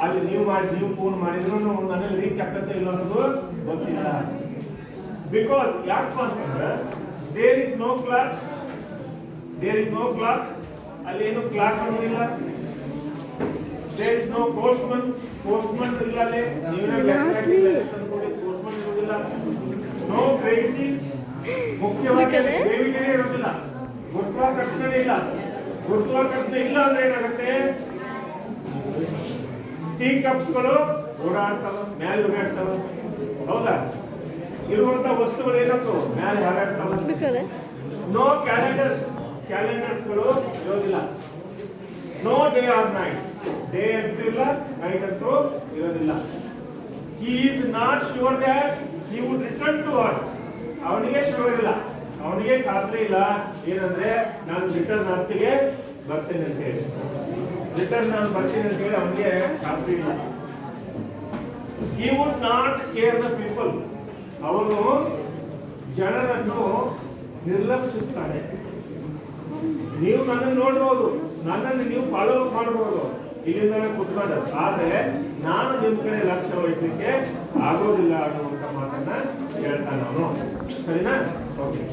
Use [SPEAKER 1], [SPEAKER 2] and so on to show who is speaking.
[SPEAKER 1] ಅಲ್ಲಿ ನೀವು ಫೋನ್ ಮಾಡಿದ್ರು ನನಗೆ ರೀಚ್ ಆಗ್ತದೆ ಇಲ್ಲ ಅನ್ನೋದು ಗೊತ್ತಿಲ್ಲ. ಬಿಕಾಸ್ ಯಾಕಪ್ಪ ಅಂತಂದ್ರೆ ದೇರ್ ಇಸ್ ನೋ ಕ್ಲಾಕ್, ಅಲ್ಲಿ ಏನು ಕ್ಲಾಕ್ ಅನ್ನೋದಿಲ್ಲ. ದೇರ್ ಇಸ್ ನೋ ಪೋಸ್ಟ್ಮನ್ ಇಲ್ಲ ಅಲ್ಲಿ, ಪೋಸ್ಟ್ಮನ್ ಇರೋದಿಲ್ಲ. ನೋ ಗ್ರೇವಿಟಿ, ಮುಖ್ಯವಾಗಿ ಗ್ರೇವಿಟಿನೇ ಇರೋದಿಲ್ಲ. ಗುರುತ್ವಾಕರ್ಷಣೆ ಇಲ್ಲ. ಗುರುತ್ವಾಕರ್ಷಣೆ ಇಲ್ಲ ಅಂದ್ರೆ ಏನಾಗುತ್ತೆ, ಟೀ ಕಪ್ಸ್ಗಳು ಓಡಾಡ್ತಾವ, ಮೇಲೆ ಓಡಾಡ್ತಾವ. ಹೌದಾ? ಇರುವಂತ ವಸ್ತುಗಳು ಏನಾಗ್ತವೆ, ಮೇಲೆ ಹಾರಾಡ್ತಾವ. ನೋ ಕ್ಯಾಲೆಂಡರ್ಸ್ಗಳು ಇರೋದಿಲ್ಲ. No day or night, day ಅಂತೂ ಇಲ್ಲ, ನೈಟ್ ಅಂತೂ ಇರೋದಿಲ್ಲ. He is not sure that he would return to earth. ಅವನಿಗೆ ಶ್ಯೂರ್ ಇಲ್ಲ, ಅವನಿಗೆ ಖಾತ್ರಿ ಇಲ್ಲ ಏನಂದ್ರೆ ನಾನು ರಿಟರ್ನ್ ಅರ್ಥಿಗೆ ಬರ್ತೇನೆ ಅಂತ ಹೇಳಿ. ರಿಟರ್ನ್ ನಾನು ಬರ್ತೀನಿ ಅಂತ ಹೇಳಿ ಅವನಿಗೆ ಖಾತ್ರಿ ಇಲ್ಲ. He would not care the people. ಅವನು ಜನರನ್ನು ನಿರ್ಲಕ್ಷಿಸ್ತಾನೆ. ನೀವು ನನ್ನನ್ನು ನೋಡ್ಬೋದು, ನನ್ನನ್ನು ನೀವು ಫಾಲೋ ಮಾಡಬಹುದು ಇಲ್ಲಿಂದ ಕುತ್ಕೊಂಡು, ಆದ್ರೆ ನಾನು ನಿಮ್ ಕಡೆ ಲಕ್ಷ್ಯ ವಹಿಸಲಿಕ್ಕೆ ಆಗೋದಿಲ್ಲ ಅನ್ನುವಂತ ಮಾತನ್ನ ಹೇಳ್ತಾನೆ ಅವನು. ಸರಿನಾ? ಓಕೆ.